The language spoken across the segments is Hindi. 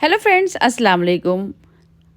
हेलो फ्रेंड्स, अस्सलाम वालेकुम।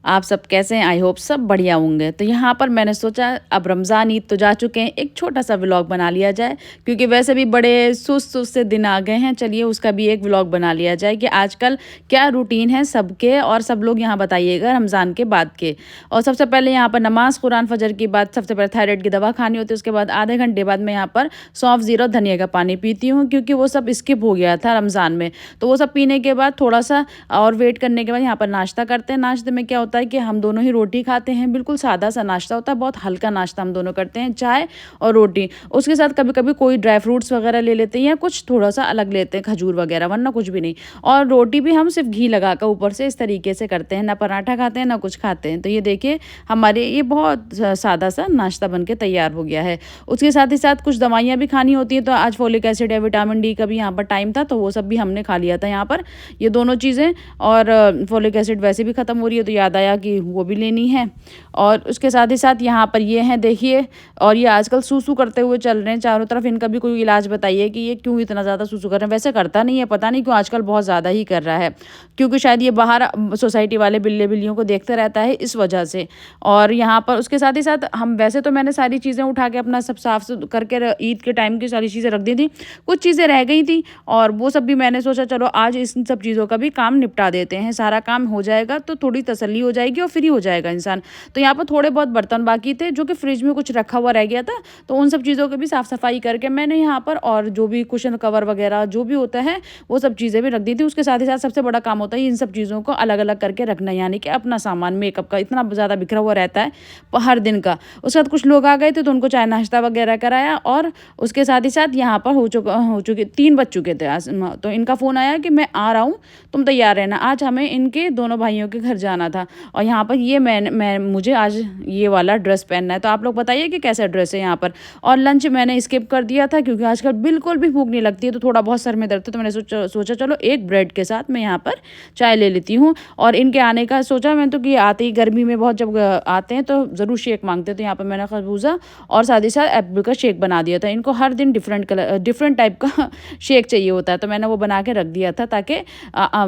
आप सब कैसे हैं? आई होप सब बढ़िया होंगे। तो यहाँ पर मैंने सोचा अब रमज़ान ईद तो जा चुके हैं, एक छोटा-सा व्लॉग बना लिया जाए क्योंकि वैसे भी बड़े सुस्त-सुस्त से दिन आ गए हैं। चलिए उसका भी एक व्लॉग बना लिया जाए कि आजकल क्या रूटीन है सबके और सब लोग यहाँ बताइएगा रमज़ान के बाद के। और सबसे पहले यहाँ पर नमाज़ कुरान फ़जर के बाद सबसे पहले थायराइड की दवा खानी होती है, उसके बाद आधे घंटे बाद मैं यहाँ पर सौंफ, ज़ीरा, धनिया का पानी पीती हूँ क्योंकि वो सब स्किप हो गया था रमज़ान में। तो वो सब पीने के बाद थोड़ा-सा और वेट करने के बाद यहाँ पर नाश्ता करते हैं। नाश्ते में क्या होता है कि हम दोनों ही रोटी खाते हैं, बिल्कुल सादा-सा नाश्ता होता है, बहुत हल्का नाश्ता हम दोनों करते हैं, चाय और रोटी। उसके साथ कभी-कभी कोई ड्राई फ्रूट्स वगैरह ले लेते हैं या कुछ थोड़ा-सा अलग लेते हैं, खजूर वगैरह, वरना कुछ भी नहीं। और रोटी भी हम सिर्फ़ घी लगाकर ऊपर से इस तरीके से करते हैं, ना पराठा खाते हैं, ना कुछ खाते हैं। तो ये देखिए हमारे ये बहुत सादा-सा नाश्ता बन के तैयार हो गया है। उसके साथ ही साथ कुछ दवाइयाँ भी खानी होती हैं, तो आज फ़ोलिक एसिड या विटामिन डी का भी यहाँ पर टाइम था, तो वो सब भी हमने खा लिया था यहाँ पर, ये दोनों चीज़ें। और फ़ोलिक एसिड वैसे भी ख़त्म हो रही है तो याद आया कि वो भी लेनी है। और उसके साथ ही साथ यहाँ पर ये हैं देखिए, और ये आजकल सूसू करते हुए चल रहे हैं चारों तरफ। इनका भी कोई इलाज बताइए कि ये क्यों इतना ज़्यादा सूसू कर रहे हैं। वैसे करता नहीं है, पता नहीं क्यों आजकल बहुत ज़्यादा ही कर रहा है, क्योंकि शायद ये बाहर सोसाइटी वाले बिल्ले बिल्लियों को देखते रहता है इस वजह से। और यहाँ पर उसके साथ ही साथ हम वैसे तो मैंने सारी चीज़ें उठा के अपना सब साफ करके ईद के टाइम की सारी चीज़ें रख दी थी, कुछ चीज़ें रह गई थी और वो सब भी मैंने सोचा चलो आज इस सब चीज़ों का भी काम निपटा देते हैं। सारा काम हो जाएगा तो थोड़ी तसल्ली हो जाएगी और फ्री हो जाएगा इंसान। तो यहाँ पर थोड़े बहुत बर्तन बाकी थे जो कि फ्रिज में कुछ रखा हुआ रह गया था, तो उन सब चीज़ों की भी साफ़ सफाई करके मैंने यहाँ पर, और जो भी कुशन कवर वगैरह जो भी होता है वो सब चीज़ें भी रख दी थी। उसके साथ ही साथ सबसे बड़ा काम होता है इन सब चीज़ों को अलग अलग करके रखना, यानी कि अपना सामान मेकअप का इतना ज़्यादा बिखरा हुआ रहता है हर दिन का। उसके बाद कुछ लोग आ गए थे तो उनको चाय नाश्ता वगैरह कराया, और उसके साथ ही साथ यहाँ पर हो चुके 3 बज चुके थे आज। तो इनका फ़ोन आया कि मैं आ रहा हूँ, तुम तैयार रहना। आज हमें इनके दोनों भाइयों के घर जाना था और यहाँ पर ये मैं मुझे आज ये वाला ड्रेस पहनना है। तो आप लोग बताइए कि कैसा ड्रेस है यहाँ पर। और लंच मैंने स्किप कर दिया था क्योंकि आजकल बिल्कुल भी भूख नहीं लगती है, तो थोड़ा बहुत सर में दर्द था, तो मैंने सोचा चलो एक ब्रेड के साथ मैं यहाँ पर चाय ले लेती हूँ। और इनके आने का सोचा मैं तो कि आते ही गर्मी में बहुत जब आते हैं तो ज़रूर शेक मांगते हैं, तो यहाँ पर मैंने खरबूजा और साथ ही साथ एप्पल का शेक बना दिया था। इनको हर दिन डिफरेंट टाइप का शेक चाहिए होता है, तो मैंने वो बना के रख दिया था ताकि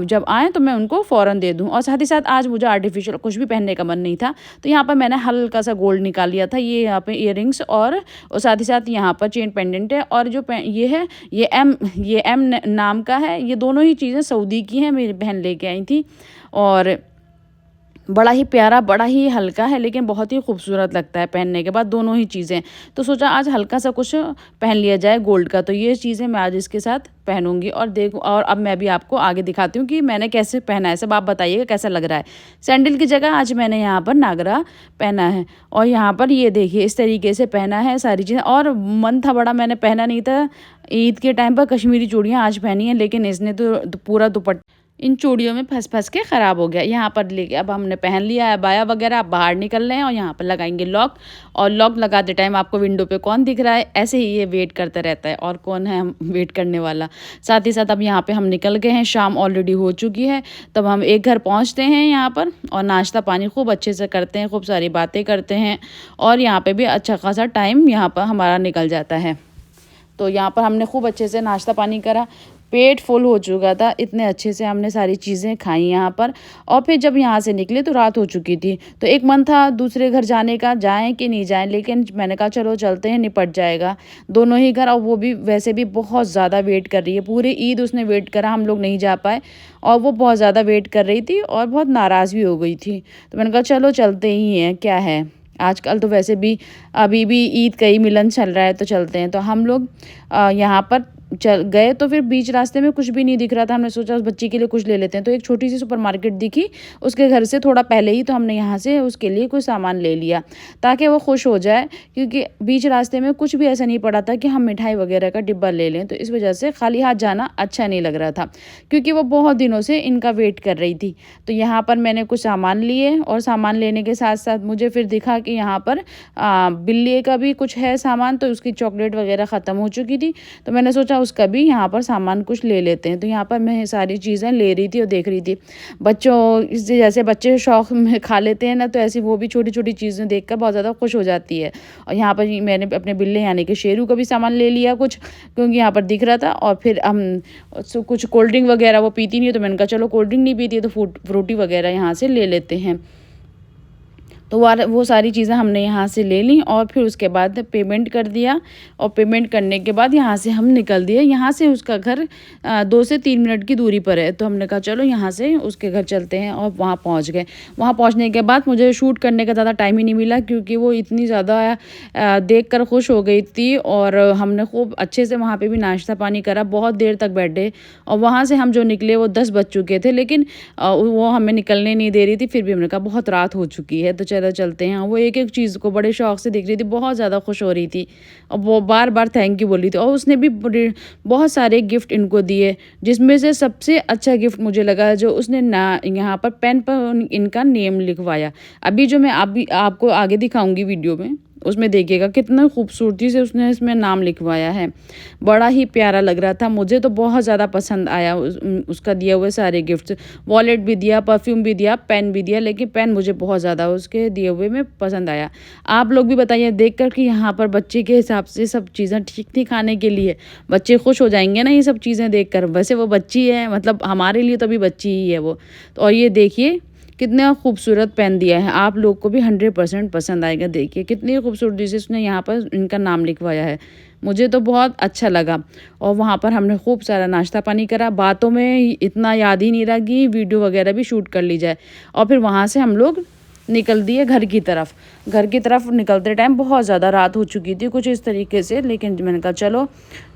जब आएँ तो मैं उनको फ़ौरन दे दूँ। और साथ ही साथ आज मुझे आर्टिफिशियल कुछ भी पहनने का मन नहीं था, तो यहाँ पर मैंने हल्का सा गोल्ड निकाल लिया था। ये यहाँ पे इयररिंग्स और साथ ही साथ यहाँ पर चेन पेंडेंट है, और जो ये है ये एम नाम का है। ये दोनों ही चीज़ें सऊदी की हैं, मेरी बहन लेके आई थी, और बड़ा ही प्यारा, बड़ा ही हल्का है, लेकिन बहुत ही खूबसूरत लगता है पहनने के बाद दोनों ही चीज़ें। तो सोचा आज हल्का सा कुछ पहन लिया जाए गोल्ड का, तो ये चीज़ें मैं आज इसके साथ पहनूंगी। और अब मैं भी आपको आगे दिखाती हूँ कि मैंने कैसे पहना है, सब आप बताइएगा कैसा लग रहा है। सैंडल की जगह आज मैंने यहाँ पर नागरा पहना है, और यहाँ पर ये देखिए इस तरीके से पहना है सारी चीज़ें। और मन था बड़ा, मैंने पहना नहीं था ईद के टाइम पर कश्मीरी चूड़ियाँ आज पहनी हैं, लेकिन इसने तो पूरा दुपट्टा इन चूड़ियों में फँस के ख़राब हो गया। यहाँ पर लेके अब हमने पहन लिया है अबाया वगैरह, अब बाहर निकल रहे हैं और यहाँ पर लगाएंगे लॉक। और लॉक लगाते टाइम आपको विंडो पे कौन दिख रहा है, ऐसे ही ये वेट करता रहता है, और कौन है हम वेट करने वाला। साथ ही साथ अब यहाँ पे हम निकल गए हैं, शाम ऑलरेडी हो चुकी है। तब हम एक घर पहुँचते हैं यहाँ पर, और नाश्ता पानी खूब अच्छे से करते हैं, खूब सारी बातें करते हैं, और यहाँ पर भी अच्छा खासा टाइम यहाँ पर हमारा निकल जाता है। तो यहाँ पर हमने खूब अच्छे से नाश्ता पानी करा, पेट फुल हो चुका था, इतने अच्छे से हमने सारी चीज़ें खाई यहाँ पर। और फिर जब यहाँ से निकले तो रात हो चुकी थी, तो एक मन था दूसरे घर जाने का, जाएं कि नहीं जाएं, लेकिन मैंने कहा चलो चलते हैं, निपट जाएगा दोनों ही घर। और वो भी वैसे भी बहुत ज़्यादा वेट कर रही है, पूरी ईद उसने वेट करा, हम लोग नहीं जा पाए, और वो बहुत ज़्यादा वेट कर रही थी और बहुत नाराज़ भी हो गई थी। तो मैंने कहा चलो चलते ही हैं, क्या है, आजकल तो वैसे भी अभी भी ईद का ही मिलन चल रहा है, तो चलते हैं। तो हम लोग यहाँ पर चल गए, तो फिर बीच रास्ते में कुछ भी नहीं दिख रहा था, हमने सोचा उस बच्ची के लिए कुछ ले लेते हैं। तो एक छोटी सी सुपरमार्केट दिखी उसके घर से थोड़ा पहले ही, तो हमने यहाँ से उसके लिए कुछ सामान ले लिया ताकि वो खुश हो जाए, क्योंकि बीच रास्ते में कुछ भी ऐसा नहीं पड़ा था कि हम मिठाई वगैरह का डिब्बा ले लें। तो इस वजह से खाली हाथ जाना अच्छा नहीं लग रहा था, क्योंकि वो बहुत दिनों से इनका वेट कर रही थी। तो यहाँ पर मैंने कुछ सामान लिए, और सामान लेने के साथ साथ मुझे फिर दिखा कि यहाँ पर बिल्ली का भी कुछ है सामान, तो उसकी चॉकलेट वगैरह ख़त्म हो चुकी थी। तो मैंने सोचा उसका भी यहाँ पर सामान कुछ ले लेते हैं। तो यहाँ पर मैं सारी चीज़ें ले रही थी और देख रही थी। बच्चों इस जैसे बच्चे शौक में खा लेते हैं ना, तो ऐसी वो भी छोटी-छोटी चीज़ें देखकर बहुत ज़्यादा खुश हो जाती है। और यहाँ पर मैंने अपने बिल्ले यानी कि शेरू का भी सामान ले लिया कुछ, क्योंकि यहाँ पर दिख रहा था। और फिर हम कुछ कोल्ड ड्रिंक वगैरह वो पीती नहीं है, तो मैंने कहा चलो कोल्ड ड्रिंक नहीं पीती है तो फ्रूटी वगैरह यहाँ से ले लेते हैं। तो वो सारी चीज़ें हमने यहाँ से ले ली और फिर उसके बाद पेमेंट कर दिया। और पेमेंट करने के बाद यहाँ से हम निकल दिए। यहाँ से उसका घर 2 से 3 मिनट की दूरी पर है, तो हमने कहा चलो यहाँ से उसके घर चलते हैं और वहाँ पहुँच गए। वहाँ पहुँचने के बाद मुझे शूट करने का ज़्यादा टाइम ही नहीं मिला, क्योंकि वो इतनी ज़्यादा देख कर खुश हो गई थी। और हमने खूब अच्छे से वहाँ पर भी नाश्ता पानी करा, बहुत देर तक बैठे। और वहाँ से हम जो निकले वो 10 बज चुके थे, लेकिन वो हमें निकलने नहीं दे रही थी। फिर भी हमने कहा बहुत रात हो चुकी है, तो चलते हैं। वो एक-एक चीज़ को बड़े शौक से देख रही थी, बहुत ज़्यादा खुश हो रही थी और वो बार-बार थैंक यू बोल रही थी। और उसने भी बहुत सारे गिफ्ट इनको दिए, जिसमें से सबसे अच्छा गिफ्ट मुझे लगा जो उसने ना यहाँ पर पेन पर इनका नेम लिखवाया। अभी जो मैं आपको आगे दिखाऊँगी वीडियो में, उसमें देखिएगा कितना खूबसूरती से उसने इसमें नाम लिखवाया है। बड़ा ही प्यारा लग रहा था, मुझे तो बहुत ज़्यादा पसंद आया उसका दिए हुए सारे गिफ्ट्स। वॉलेट भी दिया, परफ्यूम भी दिया, पेन भी दिया, लेकिन पेन मुझे बहुत ज़्यादा उसके दिए हुए में पसंद आया। आप लोग भी बताइए देख कर कि यहाँ पर बच्चे के हिसाब से सब चीज़ें ठीक थी खाने के लिए। बच्चे खुश हो जाएँगे ना ये सब चीज़ें देख कर। वैसे वो बच्ची है, मतलब हमारे लिए तो अभी बच्ची ही है वो। तो और ये देखिए कितना खूबसूरत पेन दिया है, आप लोग को भी 100% पसंद आएगा। देखिए कितनी खूबसूरती से उसने यहाँ पर इनका नाम लिखवाया है, मुझे तो बहुत अच्छा लगा। और वहाँ पर हमने खूब सारा नाश्ता पानी करा, बातों में इतना याद ही नहीं रहा कि वीडियो वगैरह भी शूट कर ली जाए। और फिर वहाँ से हम लोग निकल दिए घर की तरफ। घर की तरफ निकलते टाइम बहुत ज़्यादा रात हो चुकी थी कुछ इस तरीके से, लेकिन मैंने कहा चलो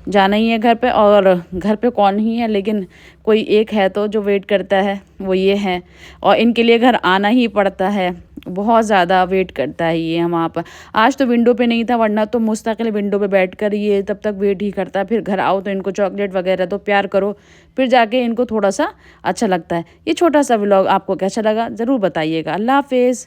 जाना ही है घर पे। और घर पे कौन ही है, लेकिन कोई एक है तो जो वेट करता है वो ये है। और इनके लिए घर आना ही पड़ता है, बहुत ज़्यादा वेट करता है ये हम वहाँ पर। आज तो विंडो पे नहीं था, वरना तो मुस्तकिल विंडो पे बैठकर ये तब तक वेट ही करता है। फिर घर आओ तो इनको चॉकलेट वगैरह तो प्यार करो, फिर जाके इनको थोड़ा सा अच्छा लगता है। ये छोटा सा व्लॉग आपको कैसा लगा ज़रूर बताइएगा। अल्लाह हाफिज़।